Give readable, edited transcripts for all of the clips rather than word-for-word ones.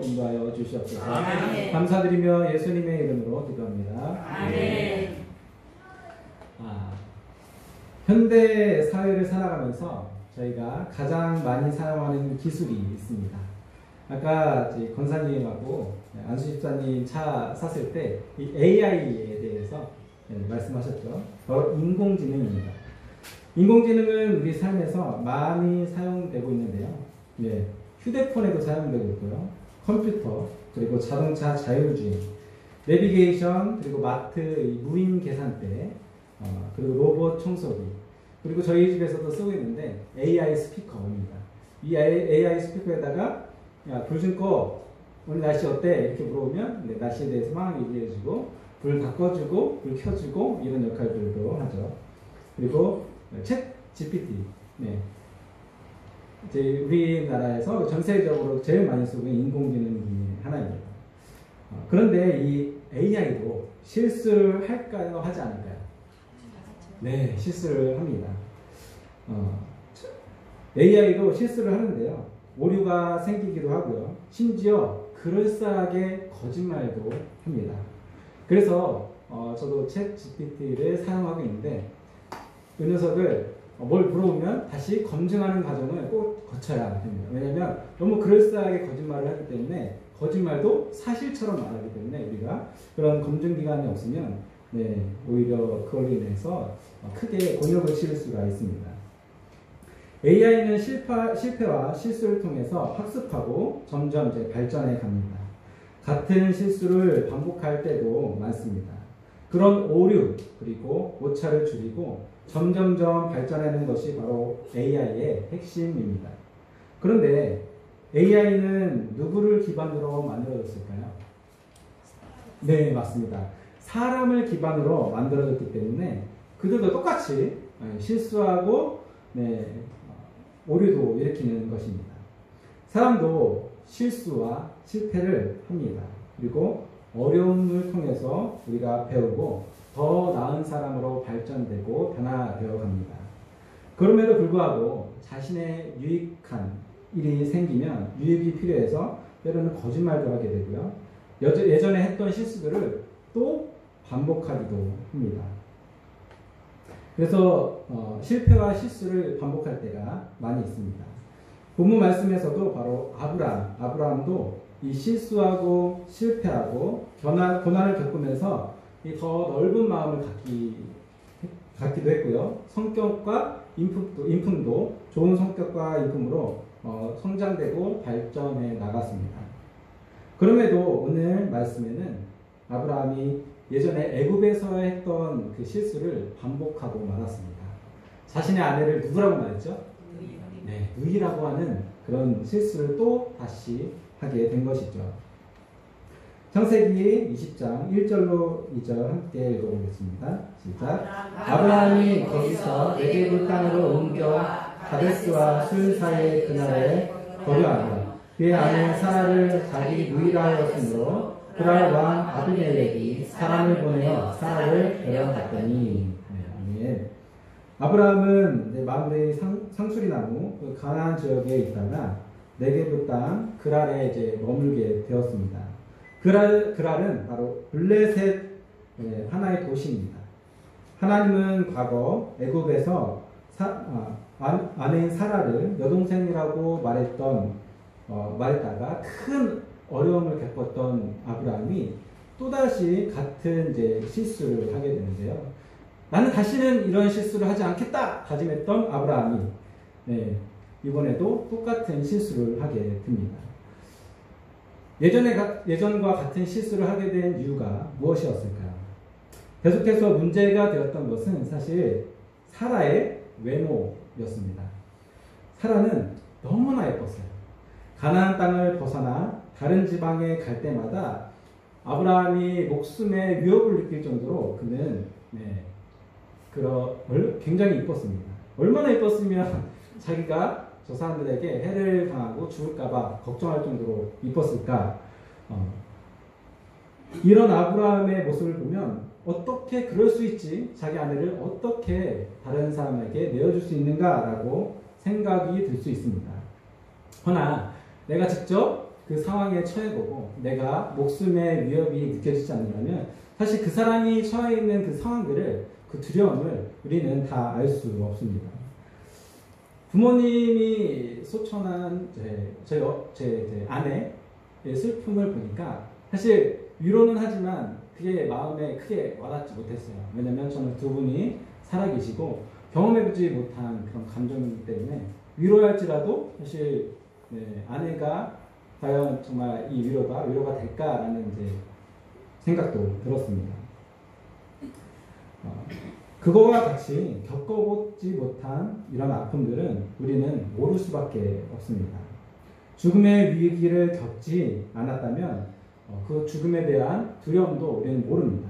인도하여 주시옵소서. 아멘. 감사드리며 예수님의 이름으로 기도합니다. 아멘. 현대 사회를 살아가면서 저희가 가장 많이 사용하는 기술이 있습니다. 아까 권사님하고 안수 집사님 차 샀을 때 이 AI에 대해서 말씀하셨죠. 바로 인공지능입니다. 인공지능은 우리 삶에서 많이 사용되고 있는데요. 휴대폰에도 사용되고 있고요. 컴퓨터, 그리고 자동차 자율주행, 내비게이션, 그리고 마트 무인 계산대, 그리고 로봇 청소기, 그리고 저희 집에서도 쓰고 있는데 AI 스피커입니다. 이 AI 스피커에다가 야, 불 좀 꺼. 오늘 날씨 어때? 이렇게 물어보면 날씨에 대해서 막 얘기해주고 불 다 꺼주고 불 켜주고 이런 역할들도 하죠. 그리고 챗 GPT, 이제 우리나라에서 전 세계적으로 제일 많이 쓰고 있는 인공지능 중에 하나입니다. 그런데 이 AI도 실수를 할까요? 하지 않을까요? 네, 실수를 합니다. AI도 실수를 하는데요. 오류가 생기기도 하고요. 심지어 그럴싸하게 거짓말도 합니다. 그래서 저도 챗 GPT를 사용하고 있는데 이 녀석을 뭘 물어보면 다시 검증하는 과정을 꼭 거쳐야 됩니다. 왜냐하면 너무 그럴싸하게 거짓말을 하기 때문에 거짓말도 사실처럼 말하기 때문에 우리가 그런 검증 기간이 없으면 오히려 그걸로 인해서 크게 곤욕을 치를 수가 있습니다. AI는 실패와 실수를 통해서 학습하고 점점 발전해 갑니다. 같은 실수를 반복할 때도 많습니다. 그런 오류 그리고 오차를 줄이고 점점점 발전하는 것이 바로 AI의 핵심입니다. 그런데 AI는 누구를 기반으로 만들어졌을까요? 네, 맞습니다. 사람을 기반으로 만들어졌기 때문에 그들도 똑같이 실수하고 오류도 일으키는 것입니다. 사람도 실수와 실패를 합니다. 그리고 어려움을 통해서 우리가 배우고 더 나은 사람으로 발전되고 변화되어 갑니다. 그럼에도 불구하고 자신의 유익한 일이 생기면 유익이 필요해서 때로는 거짓말도 하게 되고요. 예전에 했던 실수들을 또 반복하기도 합니다. 그래서 실패와 실수를 반복할 때가 많이 있습니다. 본문 말씀에서도 바로 아브라함도 이 실수하고 실패하고 고난을 겪으면서 이 더 넓은 마음을 갖기도 했고요. 성격과 인품도 좋은 성격과 인품으로 성장되고 발전해 나갔습니다. 그럼에도 오늘 말씀에는 아브라함이 예전에 애굽에서 했던 그 실수를 반복하고 말았습니다. 자신의 아내를 누구라고 말했죠? 누이라고 하는 그런 실수를 또 다시 하게 된 것이죠. 창세기 20장 1절로 2절 함께 읽어보겠습니다. 시작. 아브라함이 거기서 네게브 땅으로 옮겨 가데스와 술 사이의 그날에 거류하며 그의 아내 사라를 자기 누이라 하였으므로 그랄 왕 아비멜렉이 사람을 보내어 사라를 데려갔더니. 아멘. 아브라함은 마므레 상수리나무 그 가나안 지역에 있다가 네게브 땅 그랄에 머물게 되었습니다. 그랄은 바로 블레셋 하나의 도시입니다. 하나님은 과거 애굽에서 아내인 사라를 여동생이라고 말했다가 큰 어려움을 겪었던 아브라함이 또다시 같은 실수를 하게 되는데요. 나는 다시는 이런 실수를 하지 않겠다 다짐했던 아브라함이 이번에도 똑같은 실수를 하게 됩니다. 예전과 같은 실수를 하게 된 이유가 무엇이었을까요? 계속해서 문제가 되었던 것은 사실 사라의 외모였습니다. 사라는 너무나 예뻤어요. 가나안 땅을 벗어나 다른 지방에 갈 때마다 아브라함이 목숨에 위협을 느낄 정도로 그는 굉장히 이뻤습니다. 얼마나 이뻤으면 자기가 저 사람들에게 해를 당하고 죽을까봐 걱정할 정도로 이뻤을까? 이런 아브라함의 모습을 보면 어떻게 그럴 수 있지? 자기 아내를 어떻게 다른 사람에게 내어줄 수 있는가라고 생각이 들 수 있습니다. 허나 내가 직접 그 상황에 처해보고 내가 목숨의 위협이 느껴지지 않는다면 사실 그 사람이 처해 있는 그 상황들을, 그 두려움을 우리는 다 알 수 없습니다. 부모님이 소천한 제 아내의 슬픔을 보니까 사실 위로는 하지만 그게 마음에 크게 와닿지 못했어요. 왜냐면 저는 두 분이 살아계시고 경험해보지 못한 그런 감정이기 때문에 위로할지라도 사실 아내가 과연 정말 이 위로가 될까라는 이제 생각도 들었습니다. 그거와 같이 겪어보지 못한 이런 아픔들은 우리는 모를 수밖에 없습니다. 죽음의 위기를 겪지 않았다면 그 죽음에 대한 두려움도 우리는 모릅니다.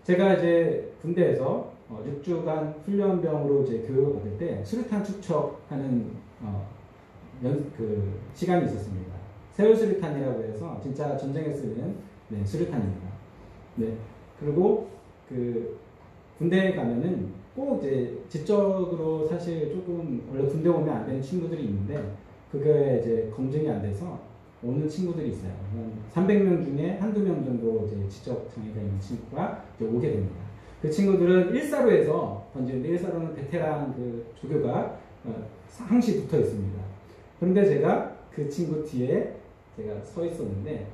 제가 이제 군대에서 6주간 훈련병으로 이제 교육을 받을 때 수류탄 축척하는 그 시간이 있었습니다. 세월 수류탄이라고 해서 진짜 전쟁에 쓰는 수류탄입니다. 네. 그리고 그 군대에 가면은 꼭 이제 지적으로 사실 조금 원래 군대 오면 안 되는 친구들이 있는데 그게 이제 검증이 안 돼서 오는 친구들이 있어요. 300명 중에 한두 명 정도 이제 지적 장애가 있는 친구가 이제 오게 됩니다. 그 친구들은 1사로에서 던지는데 1사로는 베테랑 그 조교가 항시 붙어 있습니다. 그런데 제가 그 친구 뒤에 제가 서 있었는데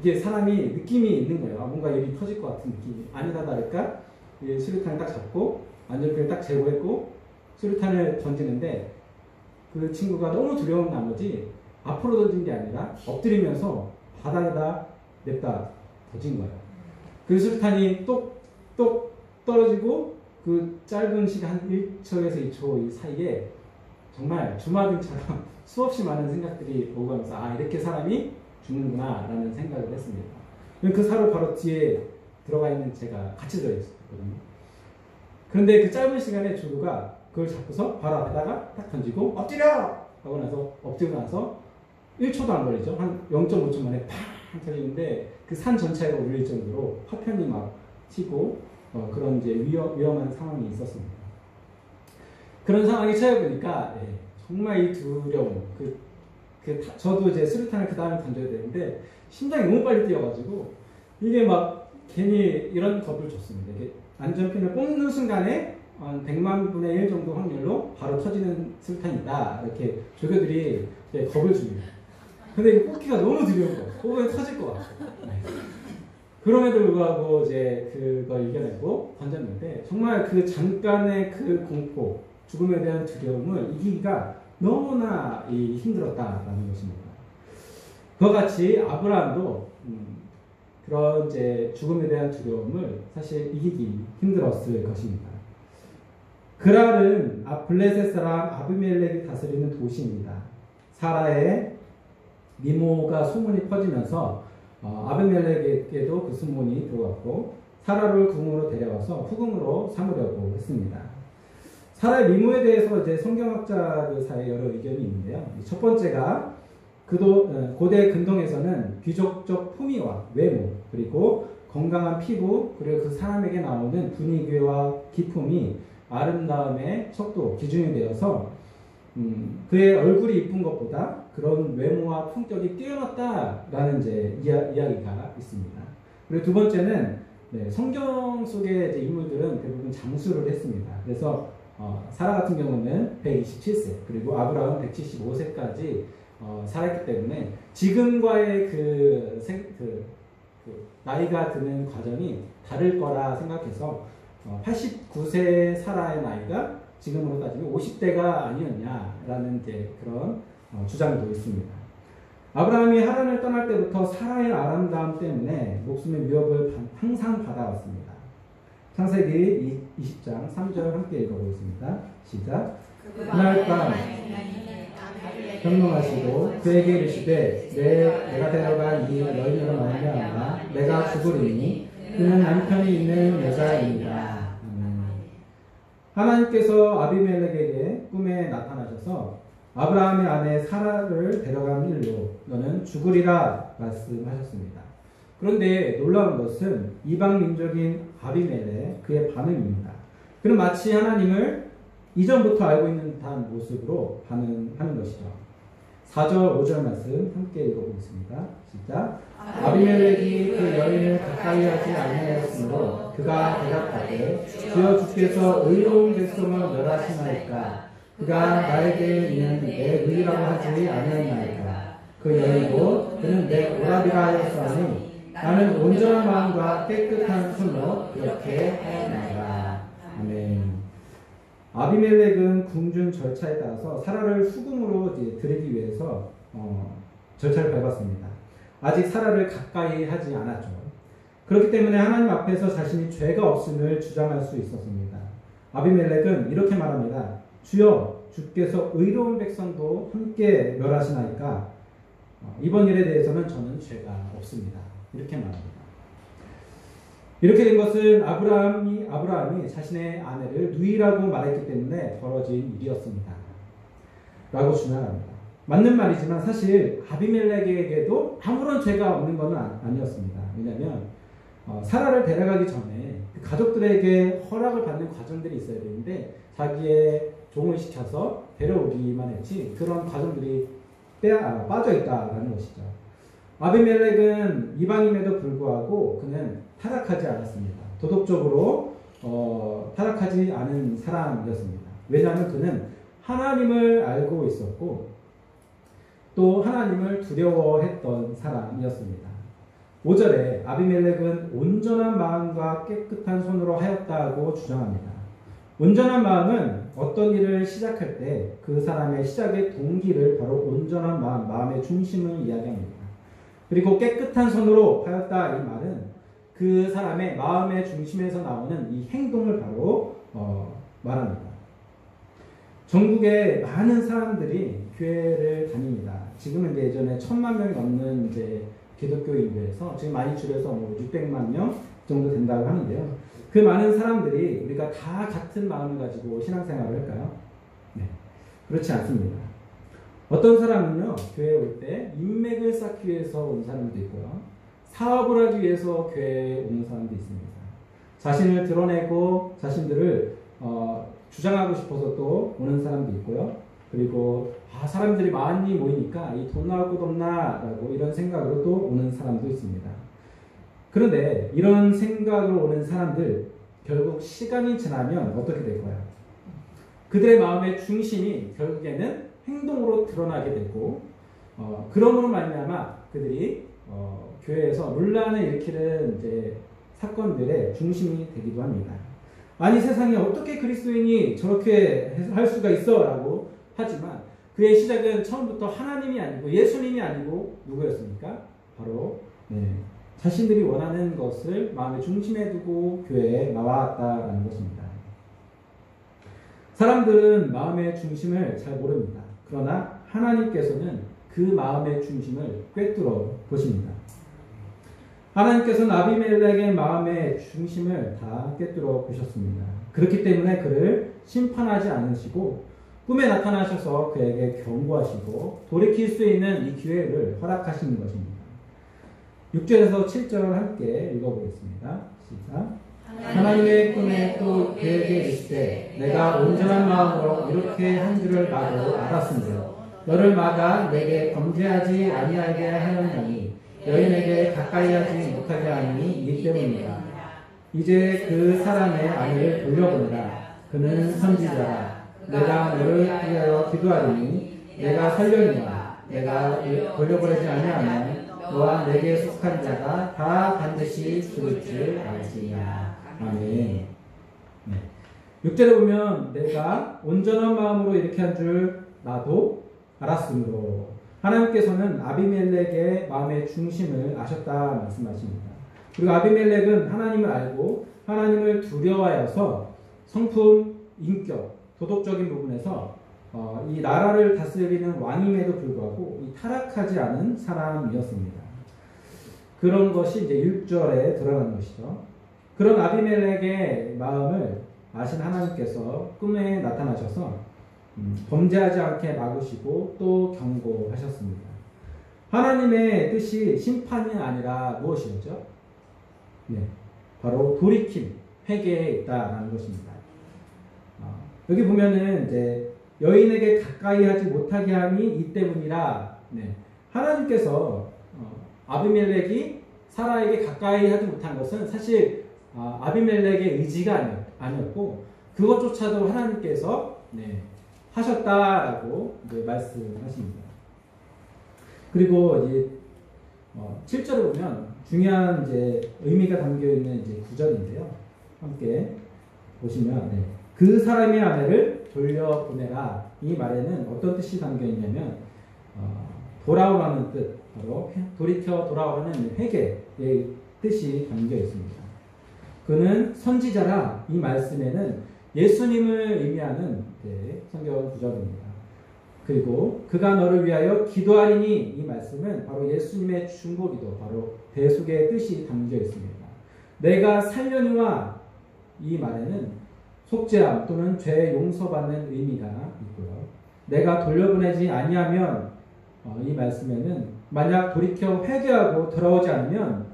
이게 사람이 느낌이 있는 거예요. 뭔가 일이 터질 것 같은 느낌이. 아니다 다를까 수류탄을 딱 잡고 안전피를 딱 제거했고 수류탄을 던지는데 그 친구가 너무 두려운 나머지 앞으로 던진 게 아니라 엎드리면서 바닥에다 냅다 던진 거예요. 그 수류탄이 똑똑 떨어지고 그 짧은 시간 1초에서 2초 사이에 정말 주마등처럼 수없이 많은 생각들이 오고 가면서 이렇게 사람이 죽는구나 라는 생각을 했습니다. 그 사로 바로 뒤에 들어가 있는 제가 같이 들어있었거든요. 그런데 그 짧은 시간에 조교가 그걸 잡고서 바로 앞에다가 딱 던지고 엎드려! 하고 나서 엎드리고 나서 1초도 안 걸리죠. 한 0.5초 만에 팡 터지는데 그 산 전체가 울릴 정도로 파편이 막 튀고 그런 이제 위험한 상황이 있었습니다. 그런 상황에 처해보니까 정말 이 두려움, 저도 이제 수류탄을 그 다음에 던져야 되는데 심장이 너무 빨리 뛰어가지고 이게 막 괜히 이런 겁을 줬습니다. 이게 안전핀을 뽑는 순간에 한 100만 분의 1 정도 확률로 바로 터지는 수류탄이다. 이렇게 조교들이 겁을 줍니다. 근데 이거 뽑기가 너무 두려운 거예요. 뽑으면 터질 것 같아요. 그럼에도 불구하고 이제 그걸 이겨내고 던졌는데 정말 그 잠깐의 그 공포, 죽음에 대한 두려움을 이기기가 너무나 힘들었다라는 것입니다. 그와 같이 아브라함도 그런 이제 죽음에 대한 두려움을 사실 이기기 힘들었을 것입니다. 그랄은 블레셋 사람 아비멜렉이 다스리는 도시입니다. 사라의 미모가 소문이 퍼지면서 아비멜렉에게도 그 소문이 들어갔고 사라를 궁으로 데려와서 후궁으로 삼으려고 했습니다. 사라의 미모에 대해서 이제 성경학자들 사이에 여러 의견이 있는데요. 첫 번째가 고대 근동에서는 귀족적 품위와 외모, 그리고 건강한 피부, 그리고 그 사람에게 나오는 분위기와 기품이 아름다움의 척도, 기준이 되어서 그의 얼굴이 이쁜 것보다 그런 외모와 품격이 뛰어났다라는 이제 이야기가 있습니다. 그리고 두 번째는 성경 속의 이제 인물들은 대부분 장수를 했습니다. 그래서 사라 같은 경우는 127세, 그리고 아브라함은 175세까지 살았기 때문에 지금과의 나이가 드는 과정이 다를 거라 생각해서 89세 사라의 나이가 지금으로 따지면 50대가 아니었냐라는 이제 그런 주장도 있습니다. 아브라함이 하란을 떠날 때부터 사라의 아름다움 때문에 목숨의 위협을 항상 받아왔습니다. 창세기 20장 3절 함께 읽어보겠습니다. 시작. 그날 밤 경롱하시고 그에게 이르시되 내가 데려간 이 여인으로 말미암아 내가 죽으리니 그는 남편이 있는 여자입니다. 하나님께서 아비멜렉에게 꿈에 나타나셔서 아브라함의 아내 사라를 데려간 일로 너는 죽으리라 말씀하셨습니다. 그런데 놀라운 것은 이방 민족인 아비멜렉 그의 반응입니다. 그는 마치 하나님을 이전부터 알고 있는 듯한 모습으로 반응하는 것이죠. 4절, 5절 말씀 함께 읽어보겠습니다. 시작. 아비멜렉이 그 여인을 가까이 하지 아니하였으므로 그가 대답하되 주여 주께서 의로운 백성을 멸하시나이까 그가 나에게 있는 내 의라고 하지 아니하나이까 그 여인도 그는 내 오라비라 하였사오니 나는 온전한 마음과 깨끗한 손으로 그렇게 하였나이다. 아멘. 아비멜렉은 궁준 절차에 따라서 사라를 수금으로 드리기 위해서 절차를 밟았습니다. 아직 사라를 가까이 하지 않았죠. 그렇기 때문에 하나님 앞에서 자신이 죄가 없음을 주장할 수 있었습니다. 아비멜렉은 이렇게 말합니다. 주여 주께서 의로운 백성도 함께 멸하시나이까 이번 일에 대해서는 저는 죄가 없습니다. 이렇게 말합니다. 이렇게 된 것은 아브라함이 자신의 아내를 누이라고 말했기 때문에 벌어진 일이었습니다. 라고 주장합니다. 맞는 말이지만 사실 아비멜렉에게도 아무런 죄가 없는 것은 아니었습니다. 왜냐하면 사라를 데려가기 전에 그 가족들에게 허락을 받는 과정들이 있어야 되는데 자기의 종을 시켜서 데려오기만 했지 그런 과정들이 빠져 있다라는 것이죠. 아비멜렉은 이방임에도 불구하고 그는 타락하지 않았습니다. 도덕적으로 타락하지 않은 사람이었습니다. 왜냐하면 그는 하나님을 알고 있었고 또 하나님을 두려워했던 사람이었습니다. 5절에 아비멜렉은 온전한 마음과 깨끗한 손으로 하였다고 주장합니다. 온전한 마음은 어떤 일을 시작할 때 그 사람의 시작의 동기를 바로 온전한 마음의 중심을 이야기합니다. 그리고 깨끗한 손으로 하였다 이 말은 그 사람의 마음의 중심에서 나오는 이 행동을 바로 말합니다. 전국에 많은 사람들이 교회를 다닙니다. 지금은 이제 예전에 1000만 명이 넘는 이제 기독교인들에서 지금 많이 줄여서 600만 명 정도 된다고 하는데요. 그 많은 사람들이 우리가 다 같은 마음을 가지고 신앙생활을 할까요? 네, 그렇지 않습니다. 어떤 사람은요, 교회에 올 때 인맥을 쌓기 위해서 온 사람도 있고요. 사업을 하기 위해서 교회에 오는 사람도 있습니다. 자신을 드러내고 자신들을 주장하고 싶어서 또 오는 사람도 있고요. 그리고 사람들이 많이 모이니까 이 돈 나올 것 없나 라고 이런 생각으로 또 오는 사람도 있습니다. 그런데 이런 생각으로 오는 사람들 결국 시간이 지나면 어떻게 될까요? 그들의 마음의 중심이 결국에는 행동으로 드러나게 되고 그러므로 말미암아 그들이 교회에서 논란을 일으키는 이제 사건들의 중심이 되기도 합니다. 아니 세상에 어떻게 그리스도인이 저렇게 할 수가 있어? 라고 하지만 그의 시작은 처음부터 하나님이 아니고 예수님이 아니고 누구였습니까? 바로 자신들이 원하는 것을 마음의 중심에 두고 교회에 나왔다라는 것입니다. 사람들은 마음의 중심을 잘 모릅니다. 그러나 하나님께서는 그 마음의 중심을 꿰뚫어 보십니다. 하나님께서는 아비멜렉의 마음의 중심을 다 꿰뚫어 보셨습니다. 그렇기 때문에 그를 심판하지 않으시고 꿈에 나타나셔서 그에게 경고하시고 돌이킬 수 있는 이 기회를 허락하시는 것입니다. 6절에서 7절을 함께 읽어보겠습니다. 시작. 하나님의 꿈에 또 그에게 이르시되 내가 온전한 마음으로 이렇게 한 줄을 나도 알았으므로 너를 막아 내게 범죄하지 아니하게 하였나니 여인에게 가까이 하지 못하게 하니 이 때문이다. 이제 그 사람의 아내를 돌려보내라. 그는 선지자라. 내가 너를 위하여 기도하리니 내가 살려니와 내가 돌려보내지 아니하면 너와 내게 속한 자가 다 반드시 죽을 줄 알지니라. 아멘. 네. 6절에 보면 내가 온전한 마음으로 이렇게 한 줄 나도 알았으므로 하나님께서는 아비멜렉의 마음의 중심을 아셨다 말씀하십니다. 그리고 아비멜렉은 하나님을 알고 하나님을 두려워하여서 성품, 인격, 도덕적인 부분에서 이 나라를 다스리는 왕임에도 불구하고 이 타락하지 않은 사람이었습니다. 그런 것이 이제 6절에 드러나는 것이죠. 그런 아비멜렉의 마음을 아신 하나님께서 꿈에 나타나셔서 범죄하지 않게 막으시고 또 경고하셨습니다. 하나님의 뜻이 심판이 아니라 무엇이었죠? 네, 바로 돌이킴, 회개에 있다라는 것입니다. 여기 보면은 이제 여인에게 가까이 하지 못하게 함이 이 때문이라. 네. 하나님께서 아비멜렉이 사라에게 가까이 하지 못한 것은 사실 아비멜렉의 의지가 아니었고 그것조차도 하나님께서 하셨다라고 말씀하십니다. 그리고 이제 7절을 보면 중요한 의미가 담겨 있는 구절인데요. 함께 보시면 그 사람의 아내를 돌려보내라. 이 말에는 어떤 뜻이 담겨 있냐면 돌아오라는 뜻, 바로 돌이켜 돌아오라는 회개의 뜻이 담겨 있습니다. 그는 선지자라. 이 말씀에는 예수님을 의미하는 성경 구절입니다. 그리고 그가 너를 위하여 기도하리니. 이 말씀은 바로 예수님의 중보기도, 바로 대속의 뜻이 담겨 있습니다. 내가 살려니와. 이 말에는 속죄함 또는 죄 용서받는 의미가 있고요. 내가 돌려보내지 아니하면, 이 말씀에는 만약 돌이켜 회개하고 돌아오지 않으면,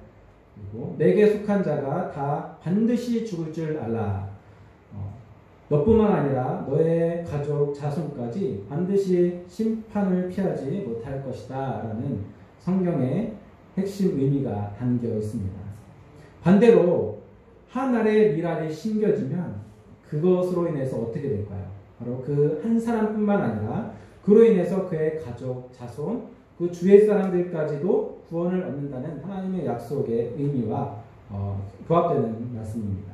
그리고 내게 속한 자가 다 반드시 죽을 줄 알라. 너뿐만 아니라 너의 가족 자손까지 반드시 심판을 피하지 못할 것이다 라는 성경의 핵심 의미가 담겨 있습니다. 반대로 한 알의 밀알이 심겨지면 그것으로 인해서 어떻게 될까요? 바로 그 한 사람뿐만 아니라 그로 인해서 그의 가족, 자손, 그 주위 사람들까지도 구원을 얻는다는 하나님의 약속의 의미와 부합되는 말씀입니다.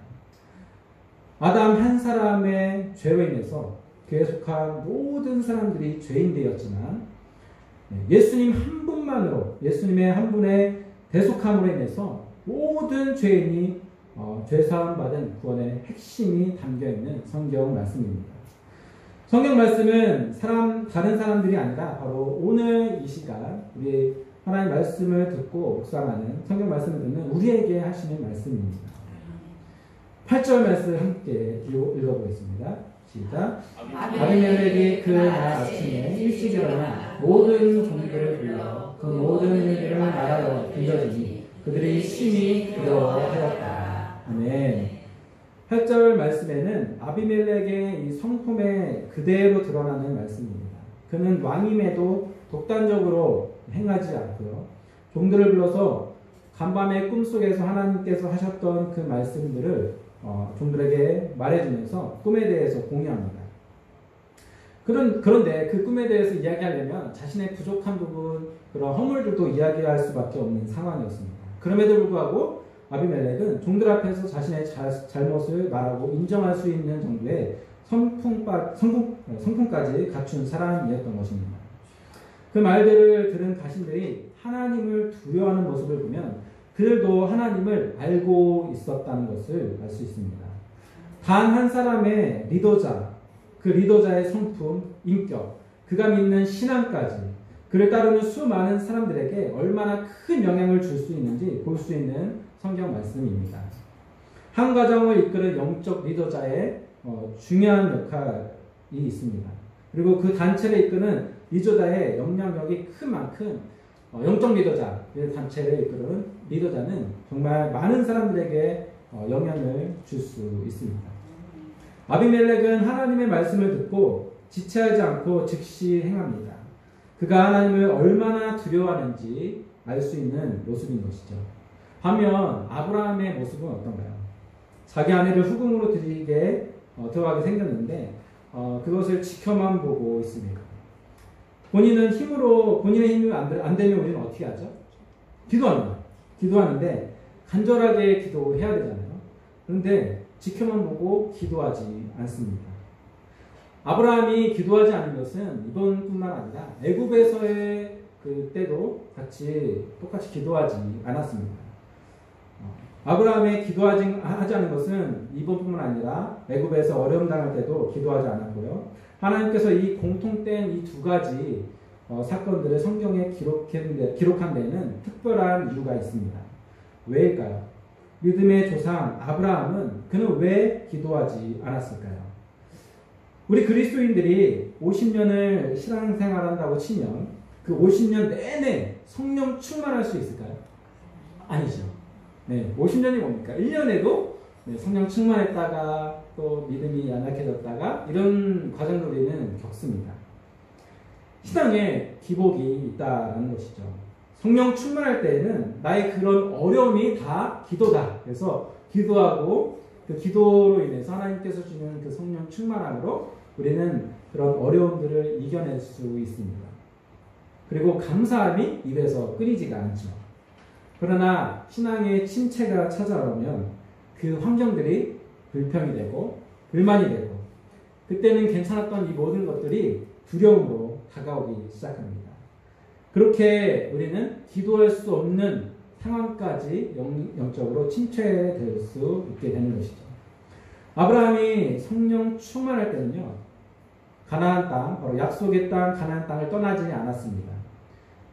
아담 한 사람의 죄로 인해서 그에 속한 모든 사람들이 죄인 되었지만 예수님 한 분만으로, 예수님의 한 분의 대속함으로 인해서 모든 죄인이 죄사함 받은 구원의 핵심이 담겨있는 성경 말씀입니다. 성경 말씀은 다른 사람들이 아니라 바로 오늘 이 시간 우리 하나님의 말씀을 듣고 묵상하는, 성경 말씀을 듣는 우리에게 하시는 말씀입니다. 8절 말씀 함께 읽어보겠습니다. 시작. 아비멜렉이 그 날 아침에 일찍 일어나 모든 종들을 불러 그 모든 일들을 말하러 던져주니 그들이 심히 두려워하였다. 아멘. 8절 말씀에는 아비멜렉의 이 성품에 그대로 드러나는 말씀입니다. 그는 왕임에도 독단적으로 행하지 않고요. 종들을 불러서 간밤의 꿈속에서 하나님께서 하셨던 그 말씀들을 종들에게 말해주면서 꿈에 대해서 공유합니다. 그런데 그 꿈에 대해서 이야기하려면 자신의 부족한 부분, 그런 허물들도 이야기할 수밖에 없는 상황이었습니다. 그럼에도 불구하고 아비멜렉은 종들 앞에서 자신의 잘못을 말하고 인정할 수 있는 정도의 성품까지 갖춘 사람이었던 것입니다. 그 말들을 들은 가신들이 하나님을 두려워하는 모습을 보면 그들도 하나님을 알고 있었다는 것을 알 수 있습니다. 단 한 사람의 리더자, 그 리더자의 성품, 인격, 그가 믿는 신앙까지 그를 따르는 수많은 사람들에게 얼마나 큰 영향을 줄 수 있는지 볼 수 있는 성경 말씀입니다. 한 가정을 이끄는 영적 리더자의 중요한 역할이 있습니다. 그리고 그 단체를 이끄는 리더자의 영향력이 큰 만큼 영적 리더자, 단체를 이끄는 리더자는 정말 많은 사람들에게 영향을 줄 수 있습니다. 아비멜렉은 하나님의 말씀을 듣고 지체하지 않고 즉시 행합니다. 그가 하나님을 얼마나 두려워하는지 알 수 있는 모습인 것이죠. 반면 아브라함의 모습은 어떤가요? 자기 아내를 후궁으로 들어가게 생겼는데 그것을 지켜만 보고 있습니다. 본인의 힘이 안 되면 우리는 어떻게 하죠? 기도하는데 간절하게 기도해야 되잖아요. 그런데 지켜만 보고 기도하지 않습니다. 아브라함이 기도하지 않은 것은 이번뿐만 아니라 애굽에서의 그때도 똑같이 기도하지 않았습니다. 아브라함이 하지 않은 것은 이번뿐만 아니라 애굽에서 어려움 당할 때도 기도하지 않았고요. 하나님께서 이 공통된 이 두 가지 사건들을 성경에 기록한 데에는 특별한 이유가 있습니다. 왜일까요? 믿음의 조상 아브라함은 그는 왜 기도하지 않았을까요? 우리 그리스도인들이 50년을 신앙생활한다고 치면 그 50년 내내 성령 충만할 수 있을까요? 아니죠. 50년이 뭡니까? 1년에도 성령 충만했다가 또 믿음이 연약해졌다가 이런 과정을 우리는 겪습니다. 신앙에 기복이 있다는 것이죠. 성령 충만할 때에는 나의 그런 어려움이 다 기도다. 그래서 기도하고 그 기도로 인해서 하나님께서 주는 그 성령 충만함으로 우리는 그런 어려움들을 이겨낼 수 있습니다. 그리고 감사함이 입에서 끊이지가 않죠. 그러나 신앙의 침체가 찾아오면 그 환경들이 불평이 되고 불만이 되고 그때는 괜찮았던 이 모든 것들이 두려움으로 다가오기 시작합니다. 그렇게 우리는 기도할 수 없는 상황까지 영적으로 침체될 수 있게 되는 것이죠. 아브라함이 성령 충만할 때는요, 가나안 땅, 바로 약속의 땅 가나안 땅을 떠나지 않았습니다.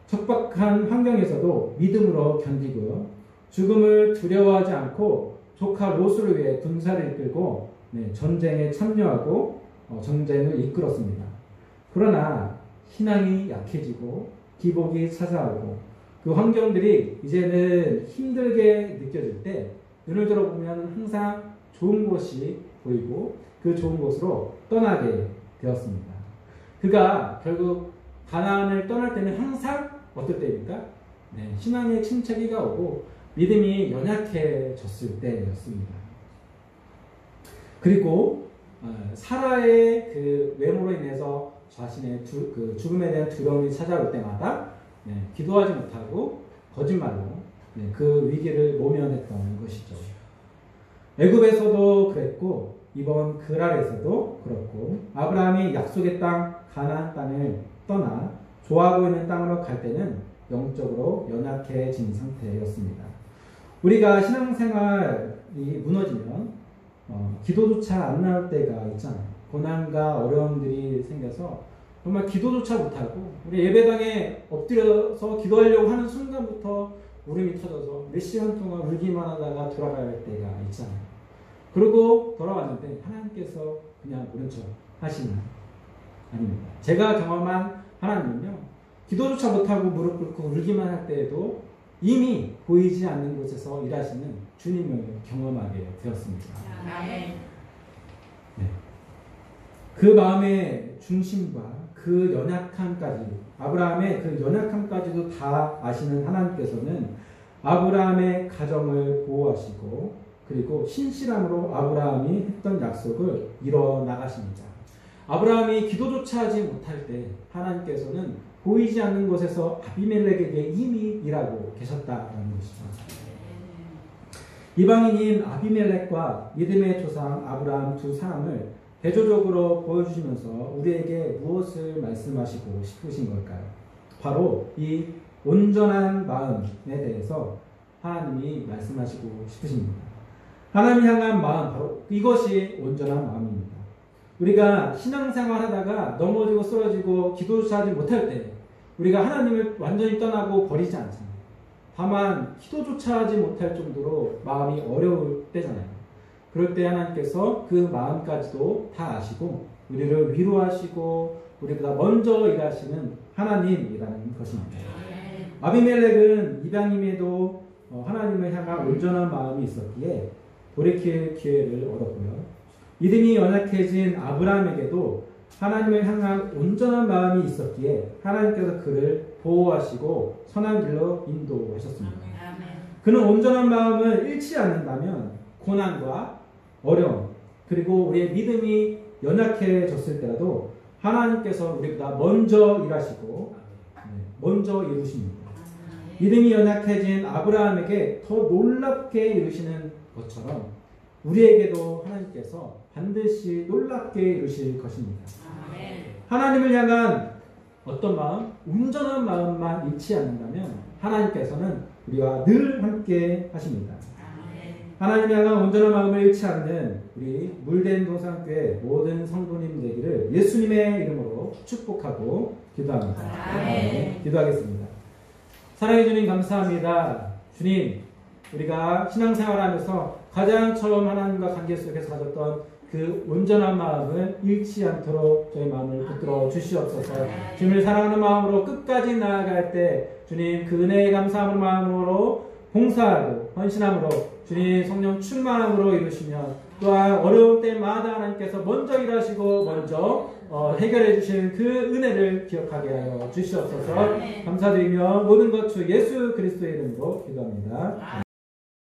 척박한 환경에서도 믿음으로 견디고요, 죽음을 두려워하지 않고 조카 롯을 위해 군사를 이끌고 전쟁에 참여하고 전쟁을 이끌었습니다. 그러나 신앙이 약해지고 기복이 찾아오고 그 환경들이 이제는 힘들게 느껴질 때 눈을 들어보면 항상 좋은 곳이 보이고 그 좋은 곳으로 떠나게 되었습니다. 그가 결국 가나안을 떠날 때는 항상 어떨 때입니까? 신앙의 침체기가 오고 믿음이 연약해졌을 때였습니다. 그리고 사라의 그 외모로 인해서 자신의 그 죽음에 대한 두려움이 찾아올 때마다 기도하지 못하고 거짓말로 그 위기를 모면했던 것이죠. 애굽에서도 그랬고 이번 그랄에서도 그렇고 아브라함이 약속의 땅 가나안 땅을 떠나 좋아하고 있는 땅으로 갈 때는 영적으로 연약해진 상태였습니다. 우리가 신앙생활이 무너지면 기도조차 안 나올 때가 있잖아요. 고난과 어려움들이 생겨서 정말 기도조차 못하고 우리 예배당에 엎드려서 기도하려고 하는 순간부터 울음이 터져서 몇 시간 동안 울기만 하다가 돌아갈 때가 있잖아요. 그리고 돌아왔는데 하나님께서 그냥 모른 척 하시는 아닙니다. 제가 경험한 하나님은요, 기도조차 못하고 무릎 꿇고 울기만 할 때에도 이미 보이지 않는 곳에서 일하시는 주님을 경험하게 되었습니다. 네. 그 마음의 중심과 그 연약함까지, 아브라함의 그 연약함까지도 다 아시는 하나님께서는 아브라함의 가정을 보호하시고 그리고 신실함으로 아브라함이 했던 약속을 이뤄 나가십니다. 아브라함이 기도조차 하지 못할 때 하나님께서는 보이지 않는 곳에서 아비멜렉에게 이미 일하고 계셨다는 것이죠. 이방인인 아비멜렉과 믿음의 조상 아브라함 두 사람을 대조적으로 보여주시면서 우리에게 무엇을 말씀하시고 싶으신 걸까요? 바로 이 온전한 마음에 대해서 하나님이 말씀하시고 싶으십니다. 하나님 향한 마음, 바로 이것이 온전한 마음입니다. 우리가 신앙생활 하다가 넘어지고 쓰러지고 기도조차 하지 못할 때 우리가 하나님을 완전히 떠나고 버리지 않잖아요. 다만 기도조차 하지 못할 정도로 마음이 어려울 때잖아요. 그럴 때 하나님께서 그 마음까지도 다 아시고 우리를 위로하시고 우리보다 먼저 일하시는 하나님이라는 것입니다. 아비멜렉은 이방임에도 하나님을 향한 온전한 마음이 있었기에 돌이킬 기회를 얻었고요. 믿음이 연약해진 아브라함에게도 하나님을 향한 온전한 마음이 있었기에 하나님께서 그를 보호하시고 선한 길로 인도하셨습니다. 그는 온전한 마음을 잃지 않는다면 고난과 어려움 그리고 우리의 믿음이 연약해졌을 때라도 하나님께서 우리보다 먼저 일하시고 먼저 이루십니다. 믿음이 연약해진 아브라함에게 더 놀랍게 이루시는 것처럼 우리에게도 하나님께서 반드시 놀랍게 이루실 것입니다. 하나님을 향한 어떤 마음? 온전한 마음만 잃지 않는다면 하나님께서는 우리와 늘 함께 하십니다. 하나님을 향한 온전한 마음을 잃지 않는 우리 물된 동산교회 모든 성도님 되기를 예수님의 이름으로 축복하고 기도합니다. 기도하겠습니다. 사랑해 주님 감사합니다. 주님, 우리가 신앙생활하면서 가장 처음 하나님과 관계 속에서 가졌던 그 온전한 마음을 잃지 않도록 저희 마음을 붙들어 주시옵소서. 주님을 사랑하는 마음으로 끝까지 나아갈 때 주님 그 은혜의 감사하는 마음으로 봉사하고 헌신함으로 주님 성령 충만함으로 이루시면 또한 어려운 때마다 하나님께서 먼저 일하시고 먼저 해결해 주시는 그 은혜를 기억하게 하여 주시옵소서. 감사드리며 모든 것 주 예수 그리스도의 이름으로 기도합니다.